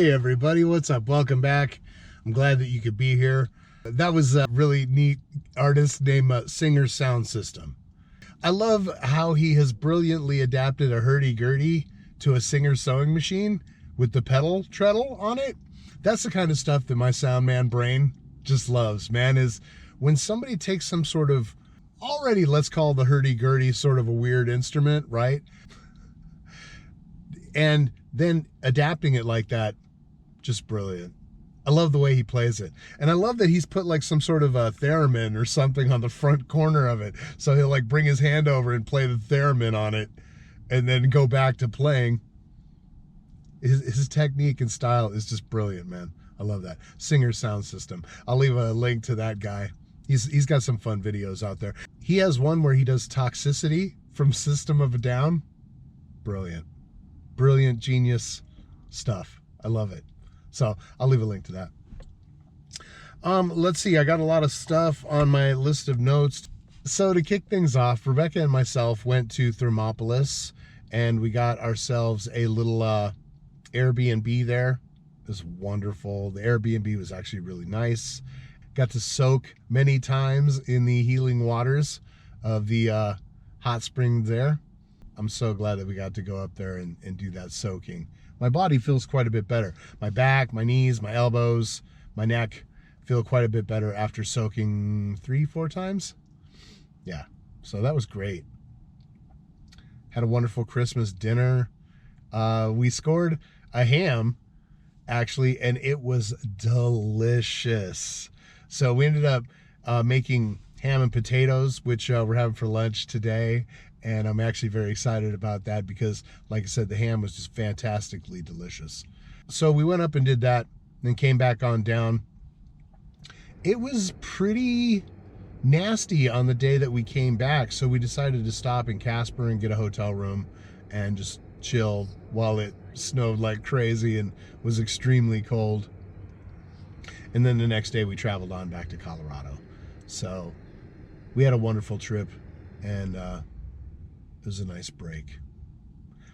Hey everybody, what's up? Welcome back. I'm glad that you could be here. That was a really neat artist named Singersoundsystem. I love how he has brilliantly adapted a hurdy-gurdy to a Singer sewing machine with the pedal treadle on it. That's the kind of stuff that my sound man brain just loves, man, is when somebody takes some sort of, already let's call the hurdy-gurdy sort of a weird instrument, right? And then adapting it like that, just brilliant. I love the way he plays it. And I love that he's put like some sort of a theremin or something on the front corner of it. So he'll like bring his hand over and play the theremin on it and then go back to playing. His technique and style is just brilliant, man. I love that. Singersoundsystem. I'll leave a link to that guy. He's got some fun videos out there. He has one where he does Toxicity from System of a Down. Brilliant. Brilliant, genius stuff. I love it. So I'll leave a link to that. Let's see. I got a lot of stuff on my list of notes. So to kick things off, Rebecca and myself went to Thermopolis and we got ourselves a little Airbnb there. It was wonderful. The Airbnb was actually really nice. Got to soak many times in the healing waters of the hot springs there. I'm so glad that we got to go up there and do that soaking. My body feels quite a bit better. My back, my knees, my elbows, my neck feel quite a bit better after soaking 3-4 times. Yeah, so that was great. Had a wonderful Christmas dinner. We scored a ham, actually, and it was delicious. So we ended up making ham and potatoes, which we're having for lunch today. And I'm actually very excited about that because, like I said, the ham was just fantastically delicious. So we went up and did that, then came back on down. It was pretty nasty on the day that we came back, so we decided to stop in Casper and get a hotel room and just chill while it snowed like crazy and was extremely cold. And then the next day we traveled on back to Colorado. So we had a wonderful trip, and it was a nice break.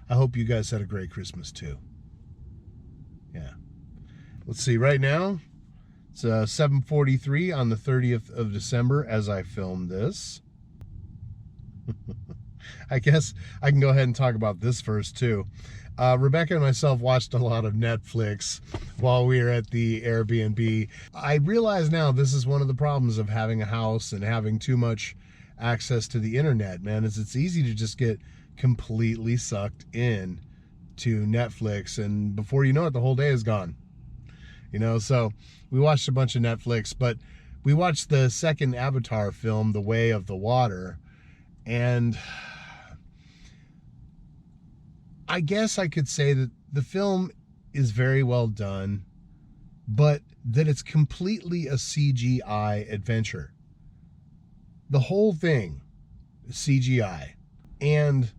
I hope you guys had a great Christmas too. Yeah. Let's see, right now it's 7:43 on the 30th of December as I film this. I guess I can go ahead and talk about this first too. Rebecca and myself watched a lot of Netflix while we were at the Airbnb. I realize now this is one of the problems of having a house and having too much access to the internet, man, is it's easy to just get completely sucked in to Netflix, and before you know it, the whole day is gone. You know, so we watched a bunch of Netflix, but we watched the second Avatar film, The Way of the Water, and I guess I could say that the film is very well done, but that it's completely a CGI adventure. The whole thing is CGI. And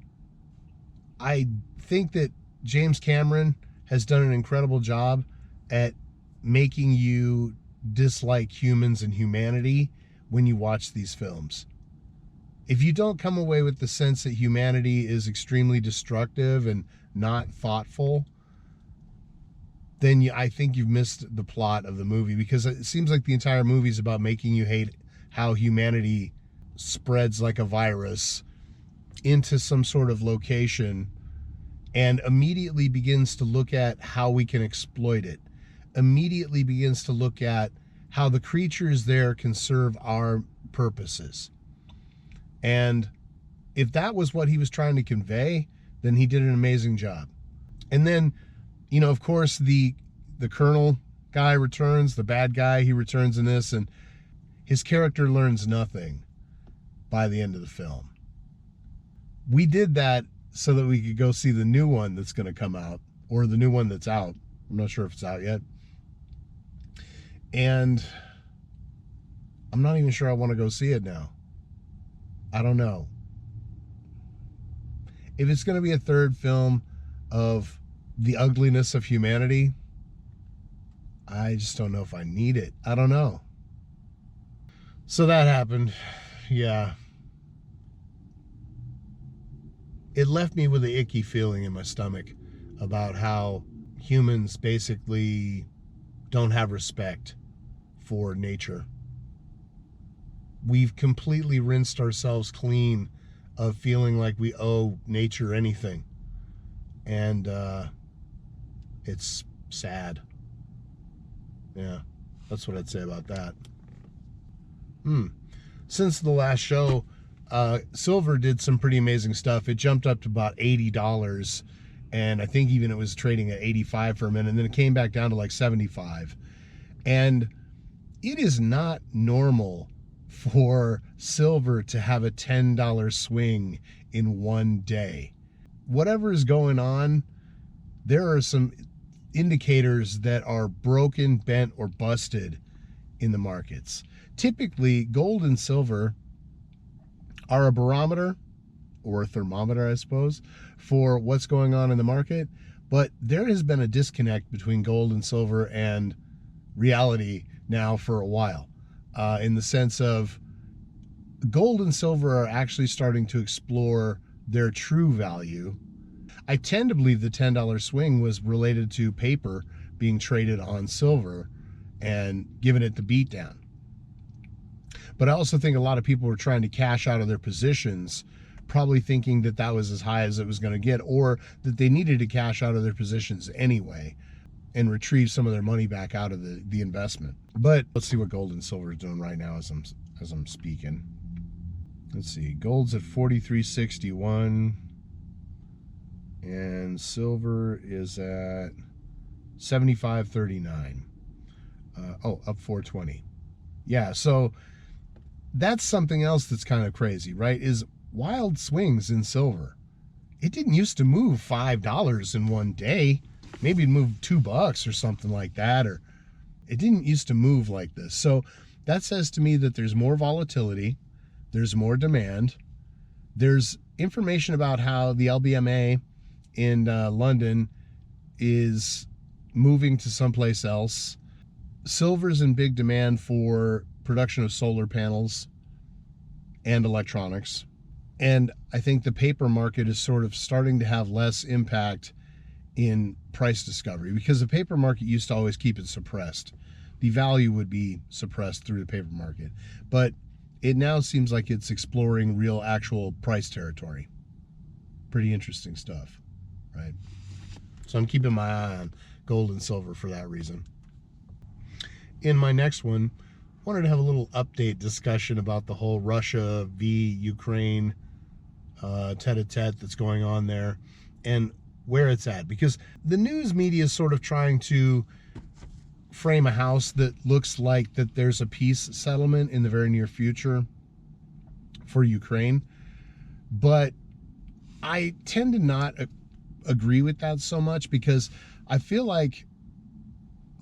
I think that James Cameron has done an incredible job at making you dislike humans and humanity when you watch these films. If you don't come away with the sense that humanity is extremely destructive and not thoughtful, then I think you've missed the plot of the movie, because it seems like the entire movie is about making you hate how humanity spreads like a virus into some sort of location and immediately begins to look at how we can exploit it, immediately begins to look at how the creatures there can serve our purposes. And if that was what he was trying to convey, then he did an amazing job. And then, you know, of course, the Colonel guy returns, the bad guy, he returns in this, and his character learns nothing by the end of the film. We did that so that we could go see the new one that's going to come out, or the new one that's out. I'm not sure if it's out yet. And I'm not even sure I want to go see it now. I don't know. If it's going to be a third film of the ugliness of humanity, I just don't know if I need it. I don't know. So that happened. Yeah. It left me with an icky feeling in my stomach about how humans basically don't have respect for nature. We've completely rinsed ourselves clean of feeling like we owe nature anything. And it's sad. Yeah, that's what I'd say about that. Since the last show, silver did some pretty amazing stuff. It jumped up to about $80, and I think even it was trading at 85 for a minute, and then it came back down to like 75. And it is not normal for silver to have a $10 swing in one day. Whatever is going on, there are some indicators that are broken, bent, or busted in the markets. Typically, gold and silver are a barometer, or a thermometer, I suppose, for what's going on in the market. But there has been a disconnect between gold and silver and reality now for a while, in the sense of gold and silver are actually starting to explore their true value. I tend to believe the $10 swing was related to paper being traded on silver and giving it the beatdown. But I also think a lot of people were trying to cash out of their positions, probably thinking that that was as high as it was going to get, or that they needed to cash out of their positions anyway and retrieve some of their money back out of the investment. But let's see what gold and silver is doing right now as I'm speaking. Let's see, gold's at 43.61 and silver is at 75.39. Up 420. Yeah, so that's something else that's kind of crazy, right? Is wild swings in silver. It didn't used to move $5 in one day. Maybe it moved $2 or something like that, or it didn't used to move like this. So that says to me that there's more volatility, there's more demand, there's information about how the LBMA in London is moving to someplace else. Silver's in big demand for production of solar panels and electronics. And I think the paper market is sort of starting to have less impact in price discovery, because the paper market used to always keep it suppressed. The value would be suppressed through the paper market. But it now seems like it's exploring real actual price territory. Pretty interesting stuff, right? So I'm keeping my eye on gold and silver for that reason. In my next one, I wanted to have a little update discussion about the whole Russia v. Ukraine tete-a-tete that's going on there and where it's at. Because the news media is sort of trying to frame a house that looks like that there's a peace settlement in the very near future for Ukraine. But I tend to not agree with that so much, because I feel like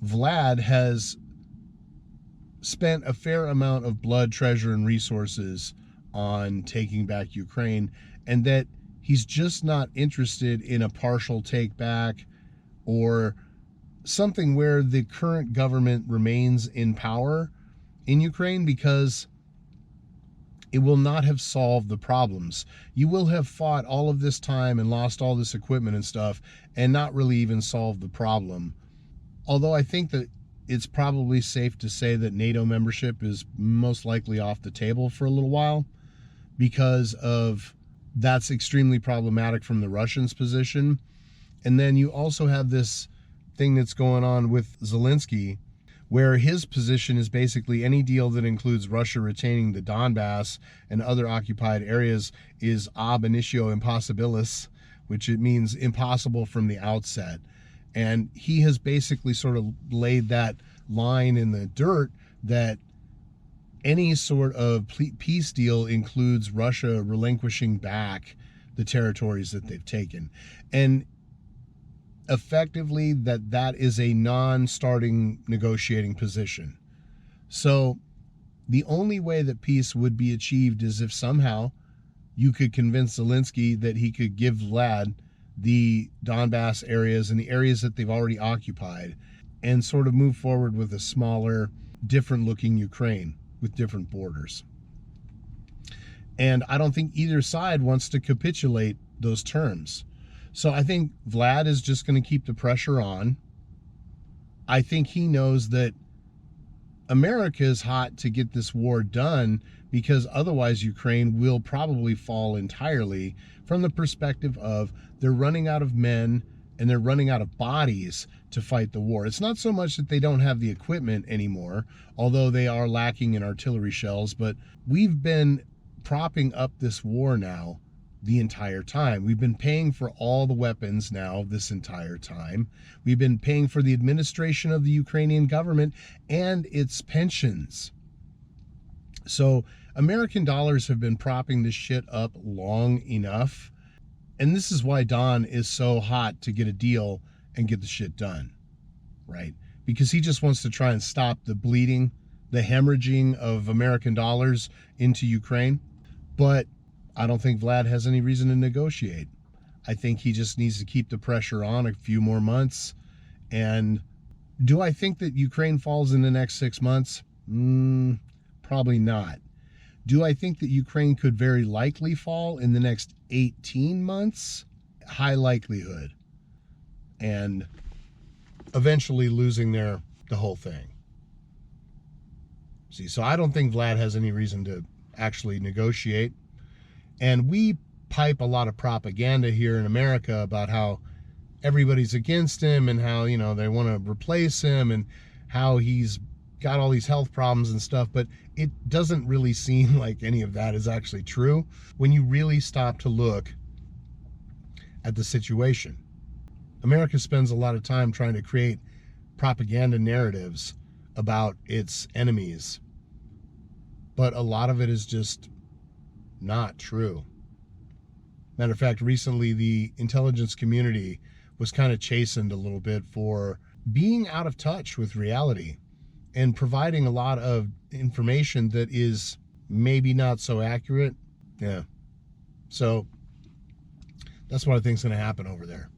Vlad has spent a fair amount of blood, treasure, and resources on taking back Ukraine, and that he's just not interested in a partial take back or something where the current government remains in power in Ukraine, because it will not have solved the problems. You will have fought all of this time and lost all this equipment and stuff and not really even solved the problem. Although I think that it's probably safe to say that NATO membership is most likely off the table for a little while, because of that's extremely problematic from the Russians' position. And then you also have this thing that's going on with Zelensky, where his position is basically any deal that includes Russia retaining the Donbass and other occupied areas is ab initio impossibilis, which it means impossible from the outset. And he has basically sort of laid that line in the dirt that any sort of peace deal includes Russia relinquishing back the territories that they've taken. And effectively that is a non-starting negotiating position. So the only way that peace would be achieved is if somehow you could convince Zelensky that he could give Vlad the Donbass areas and the areas that they've already occupied, and sort of move forward with a smaller, different looking Ukraine with different borders. And I don't think either side wants to capitulate those terms. So I think Vlad is just going to keep the pressure on. I think he knows that America is hot to get this war done, because otherwise Ukraine will probably fall entirely, from the perspective of they're running out of men and they're running out of bodies to fight the war. It's not so much that they don't have the equipment anymore, although they are lacking in artillery shells, but we've been propping up this war now the entire time. We've been paying for all the weapons now this entire time. We've been paying for the administration of the Ukrainian government and its pensions. So American dollars have been propping this shit up long enough. And this is why Don is so hot to get a deal and get the shit done, right? Because he just wants to try and stop the bleeding, the hemorrhaging of American dollars into Ukraine. But I don't think Vlad has any reason to negotiate. I think he just needs to keep the pressure on a few more months. And do I think that Ukraine falls in the next 6 months? Probably not. Do I think that Ukraine could very likely fall in the next 18 months? High likelihood. And eventually losing the whole thing. See, so I don't think Vlad has any reason to actually negotiate. And we pipe a lot of propaganda here in America about how everybody's against him and how, you know, they want to replace him and how he's got all these health problems and stuff, but it doesn't really seem like any of that is actually true when you really stop to look at the situation. America spends a lot of time trying to create propaganda narratives about its enemies, but a lot of it is just not true. Matter of fact, recently the intelligence community was kind of chastened a little bit for being out of touch with reality and providing a lot of information that is maybe not so accurate. Yeah. So that's what I think is going to happen over there.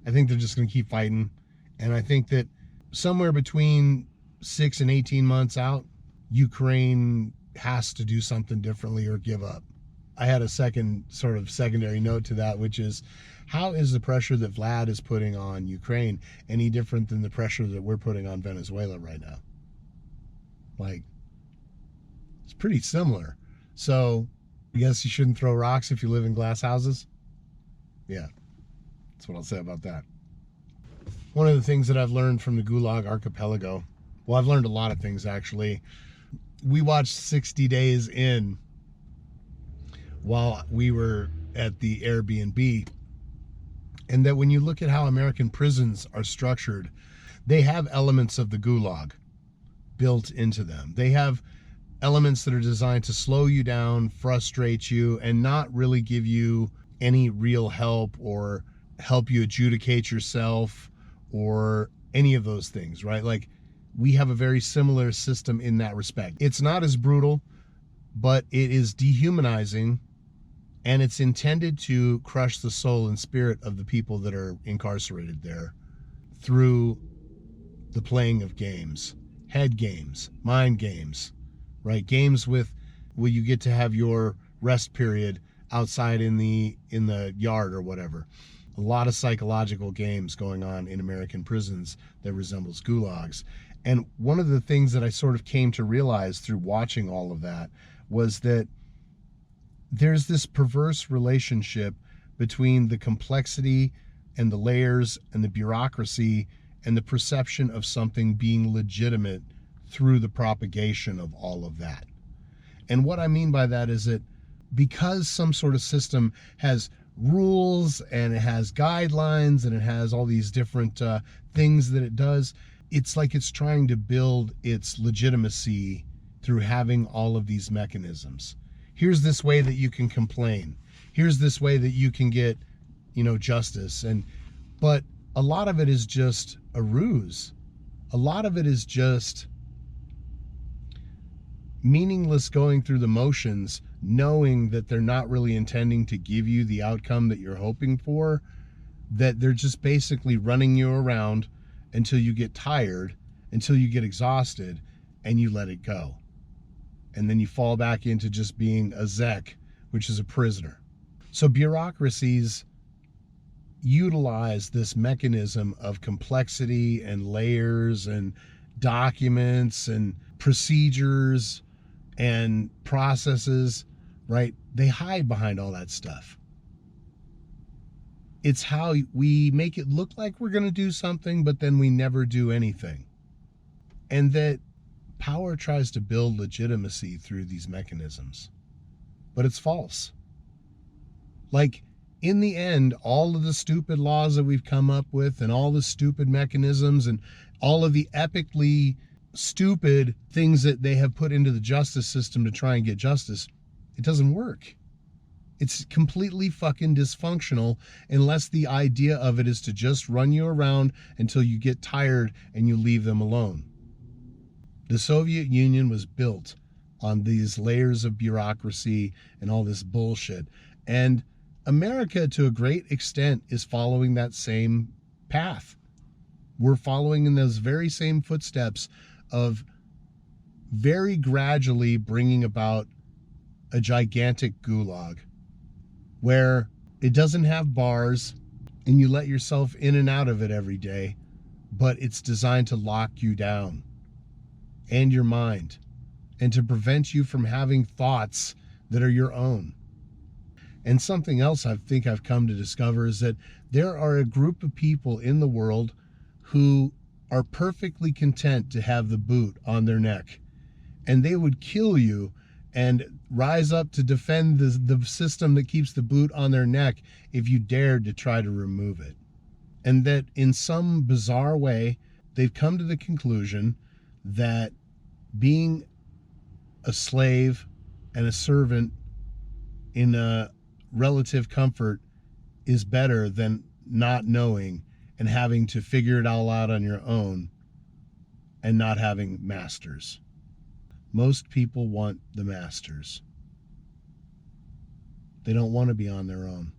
I think they're just going to keep fighting. And I think that somewhere between 6 and 18 months out, Ukraine has to do something differently or give up. I had a secondary note to that, which is, how is the pressure that Vlad is putting on Ukraine any different than the pressure that we're putting on Venezuela right now? Like, it's pretty similar. So I guess you shouldn't throw rocks if you live in glass houses. Yeah, that's what I'll say about that. One of the things that I've learned from the Gulag archipelago, well, I've learned a lot of things actually. We watched 60 Days In while we were at the AirBnB, and that when you look at how American prisons are structured, they have elements of the Gulag built into them. They have elements that are designed to slow you down, frustrate you, and not really give you any real help or help you adjudicate yourself or any of those things, right? Like, we have a very similar system in that respect. It's not as brutal, but it is dehumanizing, and it's intended to crush the soul and spirit of the people that are incarcerated there through the playing of games, head games, mind games, right? Games where you get to have your rest period outside in the yard or whatever. A lot of psychological games going on in American prisons that resembles gulags. And one of the things that I sort of came to realize through watching all of that was that there's this perverse relationship between the complexity and the layers and the bureaucracy and the perception of something being legitimate through the propagation of all of that. And what I mean by that is that because some sort of system has rules and it has guidelines and it has all these different things that it does, it's like it's trying to build its legitimacy through having all of these mechanisms. Here's this way that you can complain. Here's this way that you can get, justice. But a lot of it is just a ruse. A lot of it is just meaningless going through the motions, knowing that they're not really intending to give you the outcome that you're hoping for, that they're just basically running you around until you get tired, until you get exhausted, and you let it go. And then you fall back into just being a zek, which is a prisoner. So bureaucracies, utilize this mechanism of complexity and layers and documents and procedures and processes, right? They hide behind all that stuff. It's how we make it look like we're going to do something, but then we never do anything. And that power tries to build legitimacy through these mechanisms, but it's false. Like, in the end, all of the stupid laws that we've come up with and all the stupid mechanisms and all of the epically stupid things that they have put into the justice system to try and get justice, it doesn't work. It's completely fucking dysfunctional unless the idea of it is to just run you around until you get tired and you leave them alone. The Soviet Union was built on these layers of bureaucracy and all this bullshit. And America, to a great extent, is following that same path. We're following in those very same footsteps of very gradually bringing about a gigantic gulag where it doesn't have bars and you let yourself in and out of it every day, but it's designed to lock you down and your mind and to prevent you from having thoughts that are your own. And something else I think I've come to discover is that there are a group of people in the world who are perfectly content to have the boot on their neck, and they would kill you and rise up to defend the system that keeps the boot on their neck if you dared to try to remove it. And that in some bizarre way, they've come to the conclusion that being a slave and a servant in a relative comfort is better than not knowing and having to figure it all out on your own and not having masters. Most people want the masters. They don't want to be on their own.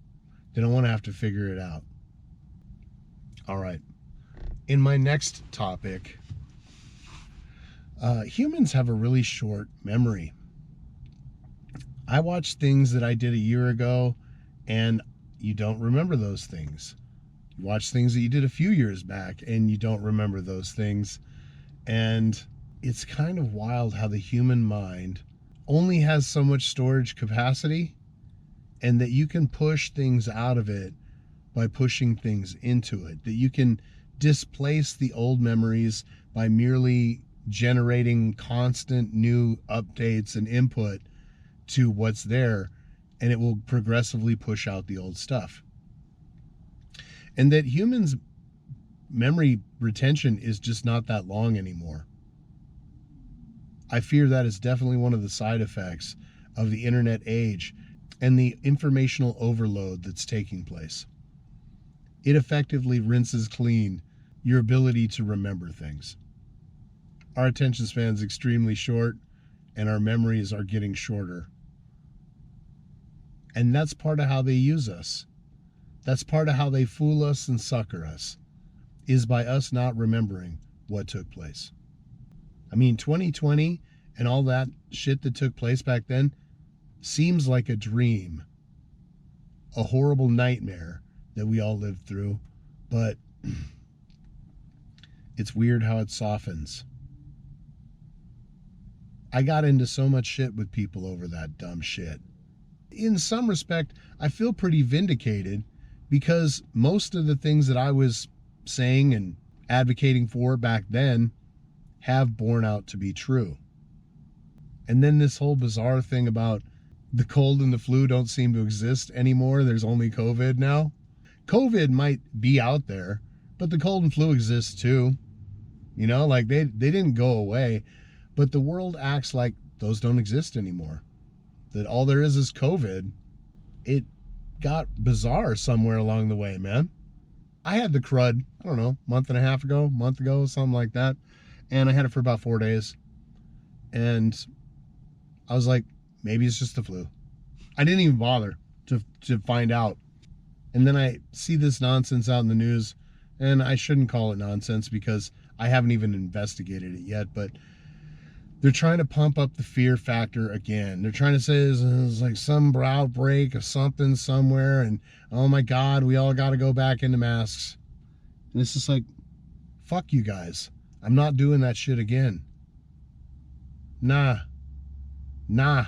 They don't want to have to figure it out. All right. In my next topic, humans have a really short memory. I watch things that I did a year ago, and you don't remember those things. You watch things that you did a few years back, and you don't remember those things. And it's kind of wild how the human mind only has so much storage capacity, and that you can push things out of it by pushing things into it. That you can displace the old memories by merely generating constant new updates and input to what's there, and it will progressively push out the old stuff. And that humans' memory retention is just not that long anymore. I fear that is definitely one of the side effects of the internet age and the informational overload that's taking place. It effectively rinses clean your ability to remember things. Our attention span is extremely short, and our memories are getting shorter. And that's part of how they use us. That's part of how they fool us and sucker us, is by us not remembering what took place. I mean, 2020 and all that shit that took place back then seems like a dream, a horrible nightmare that we all lived through, but it's weird how it softens. I got into so much shit with people over that dumb shit. In some respect, I feel pretty vindicated because most of the things that I was saying and advocating for back then have borne out to be true. And then this whole bizarre thing about the cold and the flu don't seem to exist anymore. There's only COVID now. COVID might be out there, but the cold and flu exists too. You know, like they didn't go away, but the world acts like those don't exist anymore. That all there is COVID. It got bizarre somewhere along the way, man. I had the crud, I don't know, month ago, something like that. And I had it for about 4 days. And I was like, maybe it's just the flu. I didn't even bother to find out. And then I see this nonsense out in the news, and I shouldn't call it nonsense because I haven't even investigated it yet, but They're trying to pump up the fear factor again. They're trying to say there's like some outbreak of something somewhere, and oh my God, we all got to go back into masks. And it's just like, fuck you guys. I'm not doing that shit again. Nah. I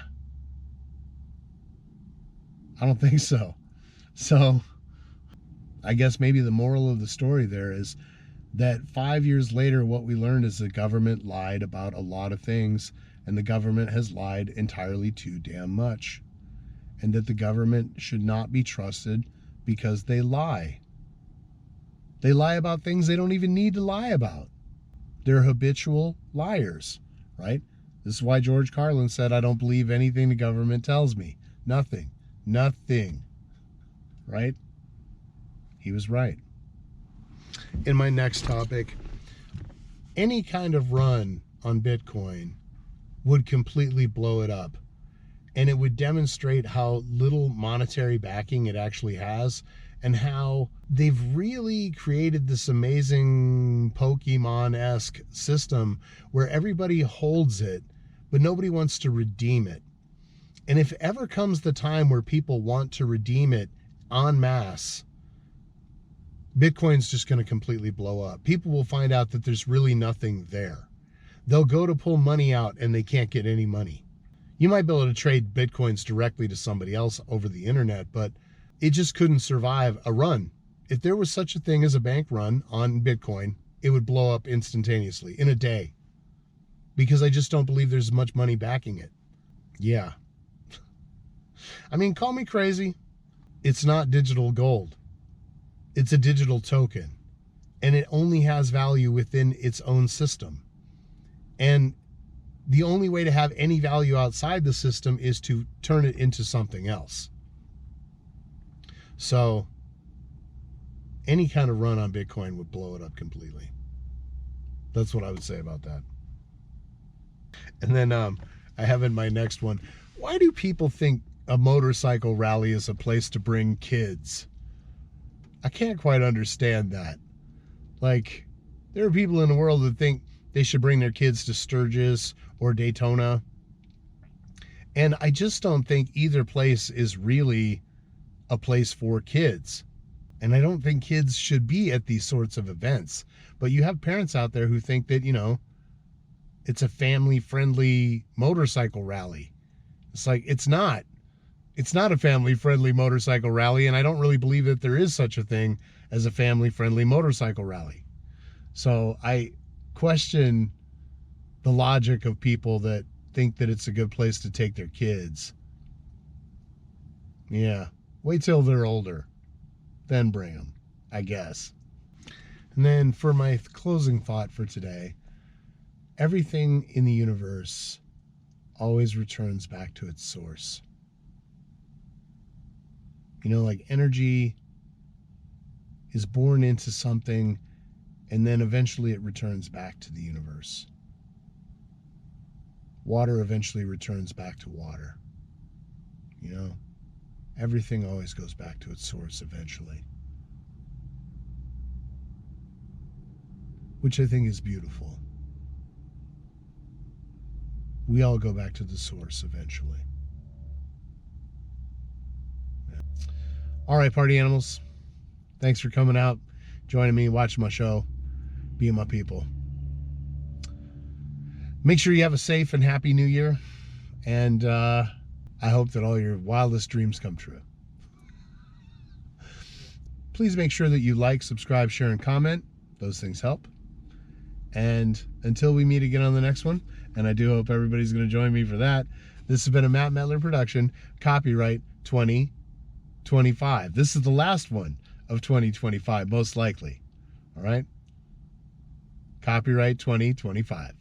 don't think so. So I guess maybe the moral of the story there is that 5 years later, what we learned is the government lied about a lot of things, and the government has lied entirely too damn much. And that the government should not be trusted because they lie. They lie about things they don't even need to lie about. They're habitual liars, right? This is why George Carlin said, I don't believe anything the government tells me. Nothing. Right? He was right. In my next topic, any kind of run on Bitcoin would completely blow it up. And it would demonstrate how little monetary backing it actually has, and how they've really created this amazing Pokemon-esque system where everybody holds it, but nobody wants to redeem it. And if ever comes the time where people want to redeem it en masse, Bitcoin's just going to completely blow up. People will find out that there's really nothing there. They'll go to pull money out and they can't get any money. You might be able to trade Bitcoins directly to somebody else over the internet, but it just couldn't survive a run. If there was such a thing as a bank run on Bitcoin, it would blow up instantaneously in a day, because I just don't believe there's much money backing it. Yeah. I mean, call me crazy. It's not digital gold. It's a digital token, and it only has value within its own system. And the only way to have any value outside the system is to turn it into something else. So any kind of run on Bitcoin would blow it up completely. That's what I would say about that. And then I have in my next one, why do people think a motorcycle rally is a place to bring kids? I can't quite understand that. Like, there are people in the world that think they should bring their kids to Sturgis or Daytona. And I just don't think either place is really a place for kids. And I don't think kids should be at these sorts of events. But you have parents out there who think that, you know, it's a family-friendly motorcycle rally. It's like, it's not. It's not a family-friendly motorcycle rally, and I don't really believe that there is such a thing as a family-friendly motorcycle rally. So I question the logic of people that think that it's a good place to take their kids. Yeah, wait till they're older, then bring them, I guess. And then for my closing thought for today, everything in the universe always returns back to its source. You know, like energy is born into something, and then eventually it returns back to the universe. Water eventually returns back to water. You know, everything always goes back to its source eventually. Which I think is beautiful. We all go back to the source eventually. All right, party animals. Thanks for coming out, joining me, watching my show, being my people. Make sure you have a safe and happy new year. And I hope that all your wildest dreams come true. Please make sure that you like, subscribe, share, and comment. Those things help. And until we meet again on the next one, and I do hope everybody's going to join me for that, this has been a Matt Metler production, copyright 2025. This is the last one of 2025, most likely. All right? Copyright 2025.